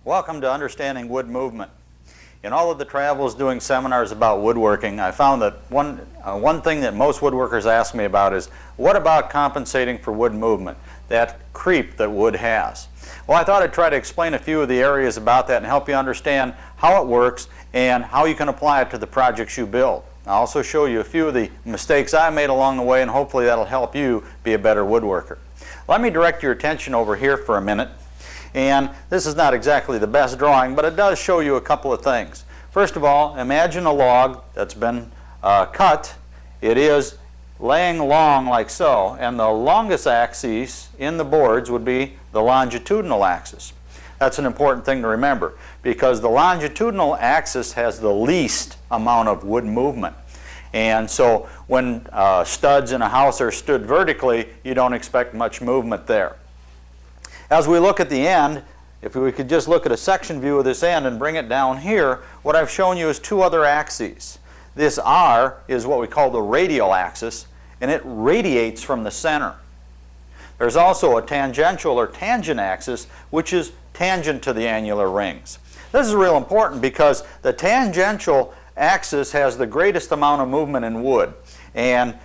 Welcome to Understanding Wood Movement. In all of the travels doing seminars about woodworking, I found that one thing that most woodworkers ask me about is, what about compensating for wood movement, that creep that wood has? Well, I thought I'd try to explain a few of the areas about that and help you understand how it works and how you can apply it to the projects you build. I'll also show you a few of the mistakes I made along the way, and hopefully that'll help you be a better woodworker. Let me direct your attention over here for a minute. And this is not exactly the best drawing, but it does show you a couple of things. First of all, imagine a log that's been cut. It is laying long like so, and the longest axis in the boards would be the longitudinal axis. That's an important thing to remember, because the longitudinal axis has the least amount of wood movement. And so when studs in a house are stood vertically, you don't expect much movement there. As we look at the end, if we could just look at a section view of this end and bring it down here, what I've shown you is two other axes. This R is what we call the radial axis, and it radiates from the center. There's also a tangential or tangent axis, which is tangent to the annular rings. This is real important because the tangential axis has the greatest amount of movement in wood. And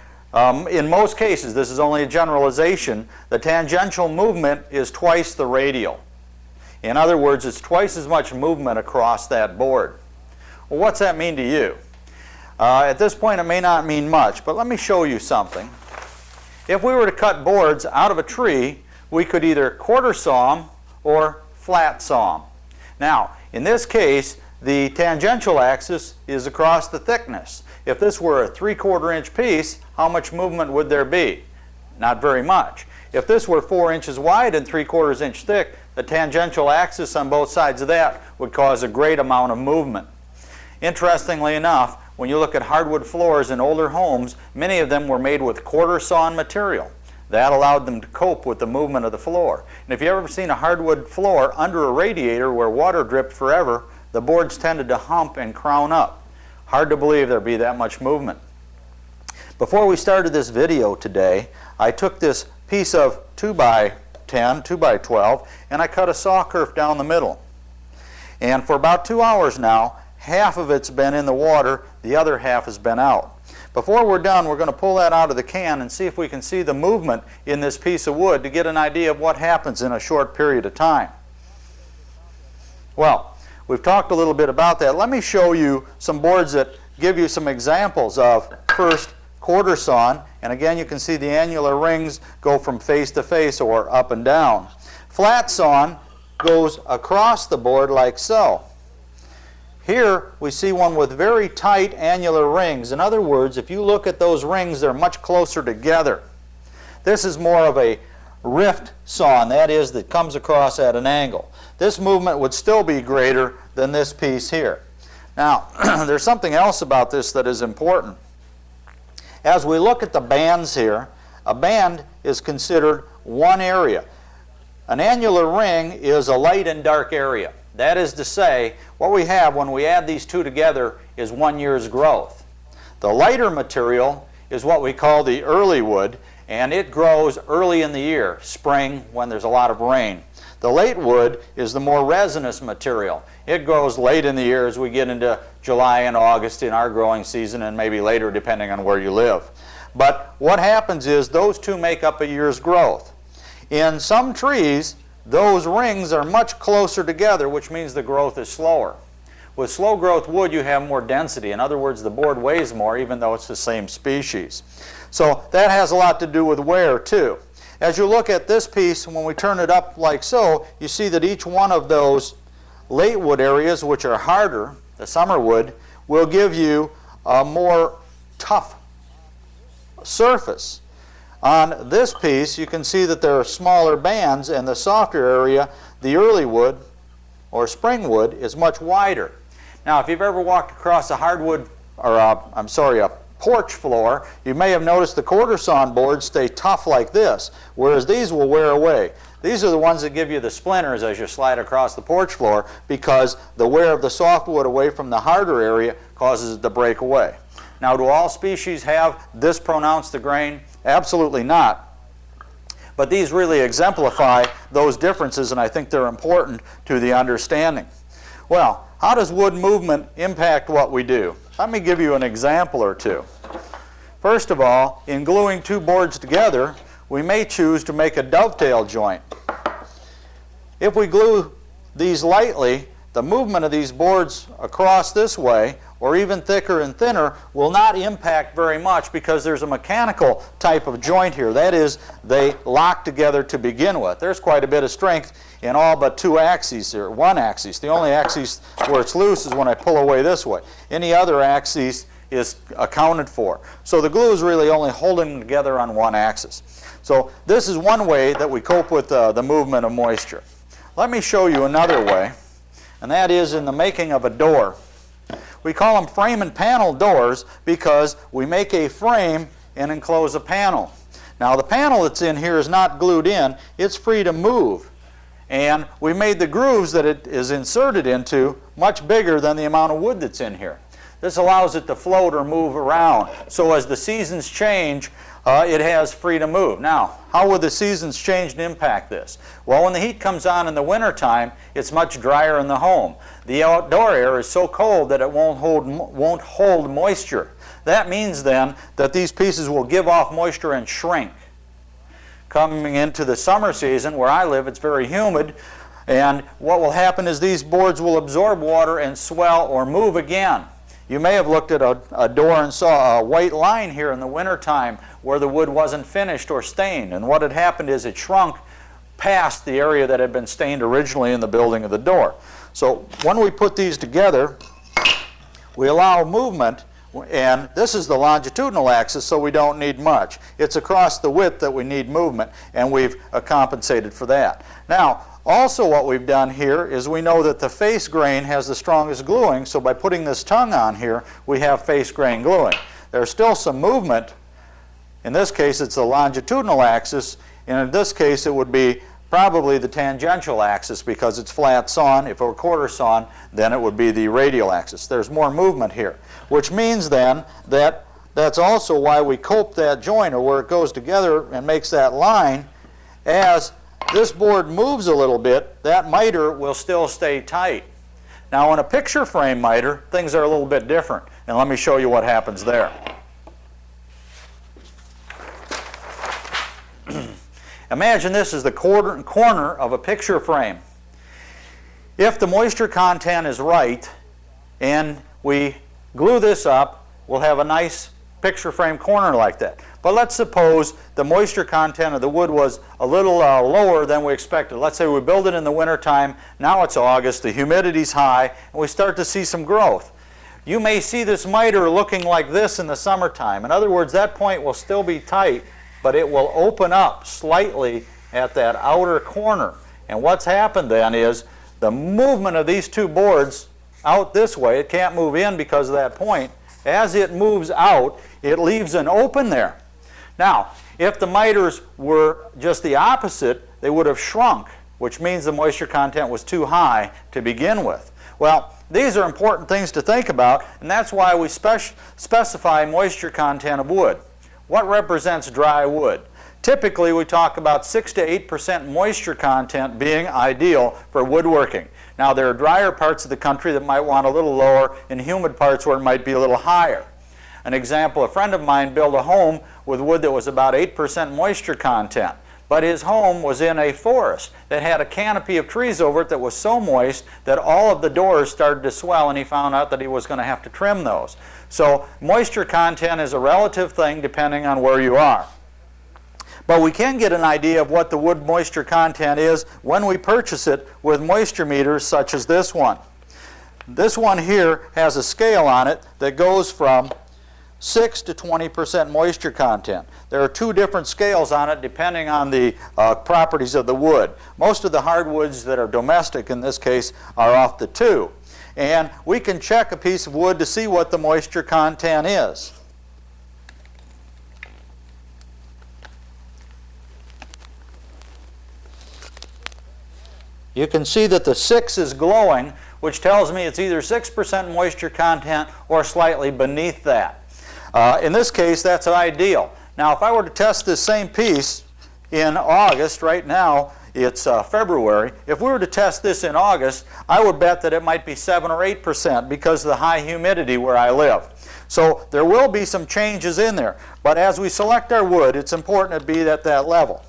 in most cases, this is only a generalization, the tangential movement is twice the radial. In other words, it's twice as much movement across that board. Well, what's that mean to you? At this point, it may not mean much, but let me show you something. If we were to cut boards out of a tree, we could either quarter saw them or flat saw them. Now, in this case, the tangential axis is across the thickness. If this were a 3/4 inch piece, how much movement would there be? Not very much. If this were 4 inches wide and 3/4 inch thick, the tangential axis on both sides of that would cause a great amount of movement. Interestingly enough, when you look at hardwood floors in older homes, many of them were made with quarter sawn material. That allowed them to cope with the movement of the floor. And if you've ever seen a hardwood floor under a radiator where water dripped forever, the boards tended to hump and crown up. Hard to believe there'd be that much movement. Before we started this video today, I took this piece of 2x10, 2x12, and I cut a saw kerf down the middle. And for about 2 hours now, half of it's been in the water, the other half has been out. Before we're done, we're going to pull that out of the can and see if we can see the movement in this piece of wood to get an idea of what happens in a short period of time. Well, we've talked a little bit about that. Let me show you some boards that give you some examples of, first, quarter sawn, and again you can see the annular rings go from face to face or up and down. Flat sawn goes across the board like so. Here we see one with very tight annular rings. In other words, if you look at those rings, they're much closer together. This is more of a rift sawn, that is, that comes across at an angle. This movement would still be greater than this piece here. Now, there's something else about this that is important. As we look at the bands here, a band is considered one area. An annular ring is a light and dark area. That is to say, what we have when we add these two together is 1 year's growth. The lighter material is what we call the early wood, and it grows early in the year, spring, when there's a lot of rain. The late wood is the more resinous material. It grows late in the year as we get into July and August in our growing season, and maybe later depending on where you live. But what happens is those two make up a year's growth. In some trees, those rings are much closer together, which means the growth is slower. With slow growth wood, you have more density. In other words, the board weighs more even though it's the same species. So that has a lot to do with wear too. As you look at this piece, when we turn it up like so, you see that each one of those late wood areas, which are harder, the summer wood, will give you a more tough surface. On this piece, you can see that there are smaller bands, and the softer area, the early wood or spring wood, is much wider. Now, if you've ever walked across a hardwood, or a porch floor, you may have noticed the quarter sawn boards stay tough like this, whereas these will wear away. These are the ones that give you the splinters as you slide across the porch floor, because the wear of the softwood away from the harder area causes it to break away. Now, do all species have this pronounced a grain? Absolutely not. But these really exemplify those differences, and I think they're important to the understanding. Well, how does wood movement impact what we do? Let me give you an example or two. First of all, in gluing two boards together, we may choose to make a dovetail joint. If we glue these lightly, the movement of these boards across this way, or even thicker and thinner, will not impact very much because there's a mechanical type of joint here. That is, they lock together to begin with. There's quite a bit of strength in all but two axes here, one axis. The only axis where it's loose is when I pull away this way. Any other axis is accounted for. So the glue is really only holding them together on one axis. So this is one way that we cope with the movement of moisture. Let me show you another way, and that is in the making of a door. We call them frame and panel doors because we make a frame and enclose a panel. Now the panel that's in here is not glued in, it's free to move. And we made the grooves that it is inserted into much bigger than the amount of wood that's in here. This allows it to float or move around. So as the seasons change, it has free to move. Now, how will the seasons change and impact this? Well, when the heat comes on in the wintertime, it's much drier in the home. The outdoor air is so cold that it won't hold moisture. That means then that these pieces will give off moisture and shrink. Coming into the summer season, where I live, it's very humid, and what will happen is these boards will absorb water and swell or move again. You may have looked at a door and saw a white line here in the wintertime where the wood wasn't finished or stained, and what had happened is it shrunk past the area that had been stained originally in the building of the door. So when we put these together, we allow movement, and this is the longitudinal axis, so we don't need much. It's across the width that we need movement, and we've compensated for that. Now, also what we've done here is we know that the face grain has the strongest gluing, so by putting this tongue on here, we have face grain gluing. There's still some movement. In this case, it's the longitudinal axis, and in this case, it would be probably the tangential axis because it's flat sawn. If it were quarter sawn, then it would be the radial axis. There's more movement here, which means then that that's also why we cope that joint, or where it goes together and makes that line. As this board moves a little bit, that miter will still stay tight. Now in a picture frame miter, things are a little bit different, and let me show you what happens there. Imagine this is the corner of a picture frame. If the moisture content is right and we glue this up, we'll have a nice picture frame corner like that. But let's suppose the moisture content of the wood was a little lower than we expected. Let's say we build it in the wintertime, now it's August, the humidity's high, and we start to see some growth. You may see this miter looking like this in the summertime. In other words, that point will still be tight, but it will open up slightly at that outer corner. And what's happened then is the movement of these two boards out this way, it can't move in because of that point. As it moves out, it leaves an open there. Now, if the miters were just the opposite, they would have shrunk, which means the moisture content was too high to begin with. Well, these are important things to think about, and that's why we specify moisture content of wood. What represents dry wood? Typically, we talk about 6 to 8% moisture content being ideal for woodworking. Now, there are drier parts of the country that might want a little lower, and humid parts where it might be a little higher. An example, a friend of mine built a home with wood that was about 8% moisture content, but his home was in a forest that had a canopy of trees over it that was so moist that all of the doors started to swell, and he found out that he was going to have to trim those. So moisture content is a relative thing depending on where you are. But we can get an idea of what the wood moisture content is when we purchase it with moisture meters such as this one. This one here has a scale on it that goes from 6 to 20% moisture content. There are two different scales on it depending on the properties of the wood. Most of the hardwoods that are domestic in this case are off the 2. And we can check a piece of wood to see what the moisture content is. You can see that the 6 is glowing, which tells me it's either 6% moisture content or slightly beneath that. In this case, that's ideal. Now, if I were to test this same piece in August, right now it's February, if we were to test this in August, I would bet that it might be 7 or 8% because of the high humidity where I live. So there will be some changes in there, but as we select our wood, it's important to be at that level.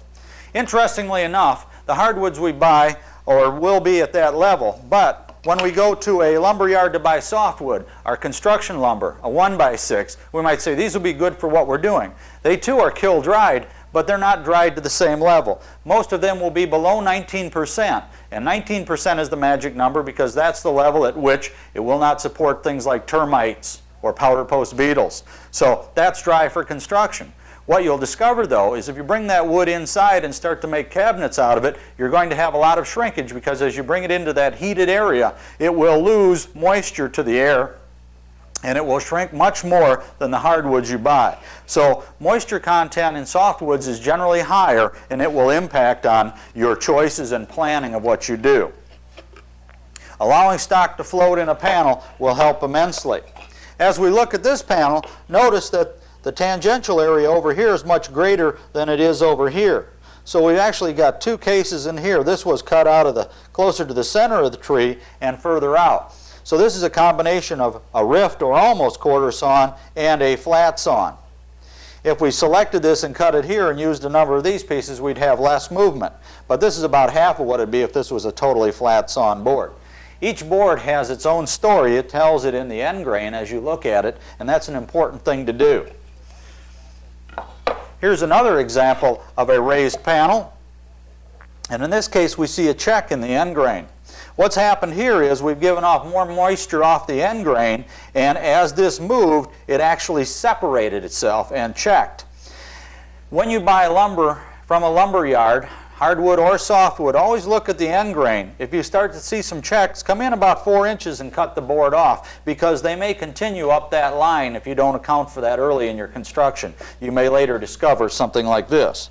Interestingly enough, the hardwoods we buy or will be at that level, but when we go to a lumber yard to buy softwood, our construction lumber, a 1x6, we might say these will be good for what we're doing. They too are kiln dried, but they're not dried to the same level. Most of them will be below 19%, and 19% is the magic number because that's the level at which it will not support things like termites or powder post beetles. So that's dry for construction. What you'll discover, though, is if you bring that wood inside and start to make cabinets out of it, you're going to have a lot of shrinkage because as you bring it into that heated area, it will lose moisture to the air and it will shrink much more than the hardwoods you buy. So moisture content in softwoods is generally higher and it will impact on your choices and planning of what you do. Allowing stock to float in a panel will help immensely. As we look at this panel, notice that the tangential area over here is much greater than it is over here. So we've actually got two cases in here. This was cut out of the closer to the center of the tree and further out. So this is a combination of a rift or almost quarter sawn and a flat sawn. If we selected this and cut it here and used a number of these pieces, we'd have less movement. But this is about half of what it'd be if this was a totally flat sawn board. Each board has its own story. It tells it in the end grain as you look at it, and that's an important thing to do. Here's another example of a raised panel, and in this case we see a check in the end grain. What's happened here is we've given off more moisture off the end grain, and as this moved, it actually separated itself and checked. When you buy lumber from a lumber yard, hardwood or softwood, always look at the end grain. If you start to see some checks, come in about 4 inches and cut the board off because they may continue up that line if you don't account for that early in your construction. You may later discover something like this.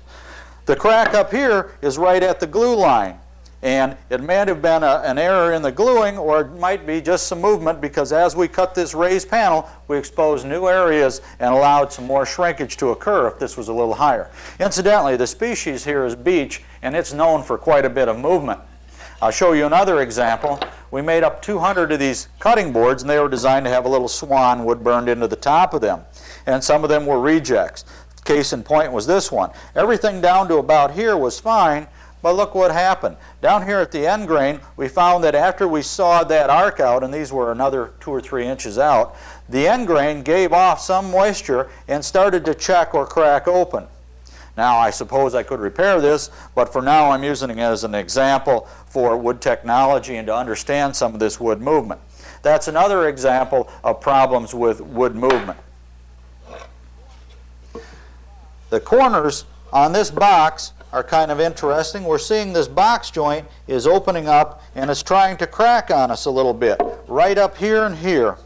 The crack up here is right at the glue line. And it may have been an error in the gluing, or it might be just some movement because as we cut this raised panel, we exposed new areas and allowed some more shrinkage to occur if this was a little higher. Incidentally, the species here is beech, and it's known for quite a bit of movement. I'll show you another example. We made up 200 of these cutting boards, and they were designed to have a little swan wood burned into the top of them. And some of them were rejects. Case in point was this one. Everything down to about here was fine, but look what happened. Down here at the end grain, we found that after we sawed that arc out, and these were another 2 or 3 inches out, the end grain gave off some moisture and started to check or crack open. Now, I suppose I could repair this, but for now I'm using it as an example for wood technology and to understand some of this wood movement. That's another example of problems with wood movement. The corners on this box are kind of interesting. We're seeing this box joint is opening up and it's trying to crack on us a little bit, right up here and here.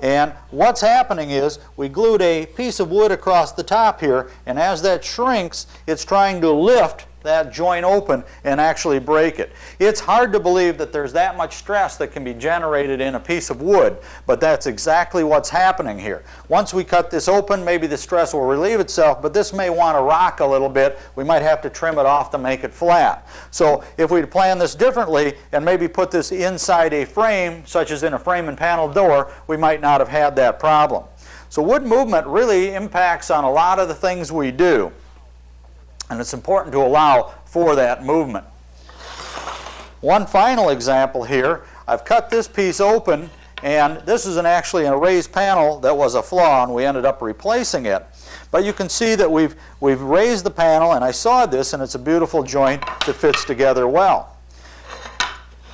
And what's happening is we glued a piece of wood across the top here, and as that shrinks, it's trying to lift that joint open and actually break it. It's hard to believe that there's that much stress that can be generated in a piece of wood, but that's exactly what's happening here. Once we cut this open, maybe the stress will relieve itself, but this may want to rock a little bit. We might have to trim it off to make it flat. So if we plan this differently and maybe put this inside a frame, such as in a frame and panel door, we might not have had that problem. So wood movement really impacts on a lot of the things we do. And it's important to allow for that movement. One final example here, I've cut this piece open, and this is actually a raised panel that was a flaw, and we ended up replacing it. But you can see that we've raised the panel, and I sawed this, and it's a beautiful joint that fits together well.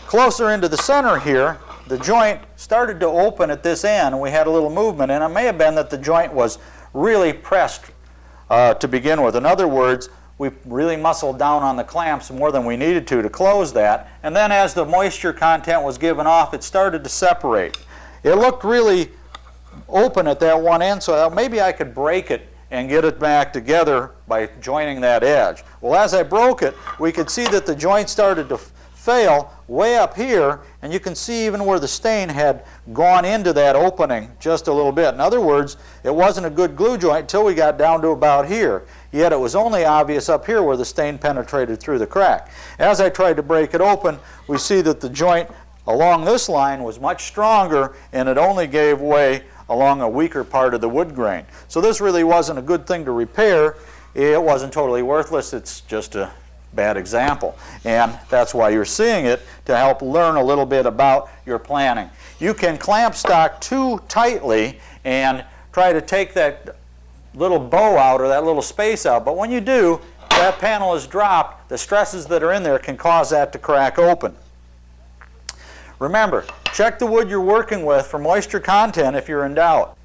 Closer into the center here, the joint started to open at this end, and we had a little movement, and it may have been that the joint was really pressed to begin with. In other words, we really muscled down on the clamps more than we needed to close that, and then as the moisture content was given off, it started to separate. It looked really open at that one end, so maybe I could break it and get it back together by joining that edge. Well, as I broke it, we could see that the joint started to fail way up here, And you can see even where the stain had gone into that opening just a little bit. In other words, it wasn't a good glue joint until we got down to about here. Yet it was only obvious up here where the stain penetrated through the crack. As I tried to break it open, we see that the joint along this line was much stronger, and it only gave way along a weaker part of the wood grain. So this really wasn't a good thing to repair. It wasn't totally worthless. It's just a bad example. And that's why you're seeing it, to help learn a little bit about your planning. You can clamp stock too tightly and try to take that little bow out or that little space out. But when you do, that panel is dropped. The stresses that are in there can cause that to crack open. Remember, check the wood you're working with for moisture content if you're in doubt.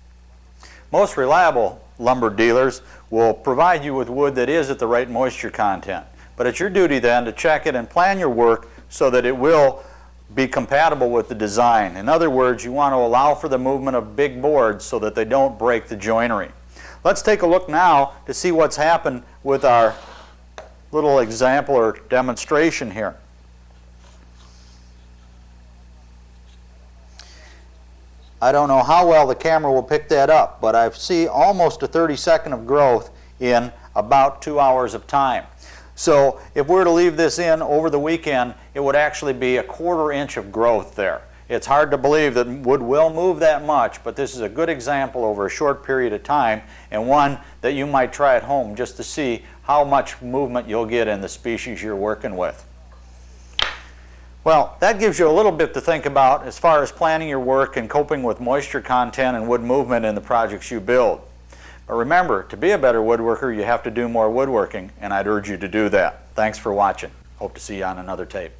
Most reliable lumber dealers will provide you with wood that is at the right moisture content. But it's your duty then to check it and plan your work so that it will be compatible with the design. In other words, you want to allow for the movement of big boards so that they don't break the joinery. Let's take a look now to see what's happened with our little example or demonstration here. I don't know how well the camera will pick that up, but I see almost a 30-second of growth in about 2 hours of time. So if we were to leave this in over the weekend, it would actually be a 1/4 inch of growth there. It's hard to believe that wood will move that much, but this is a good example over a short period of time, and one that you might try at home just to see how much movement you'll get in the species you're working with. Well, that gives you a little bit to think about as far as planning your work and coping with moisture content and wood movement in the projects you build. But remember, to be a better woodworker, you have to do more woodworking, and I'd urge you to do that. Thanks for watching. Hope to see you on another tape.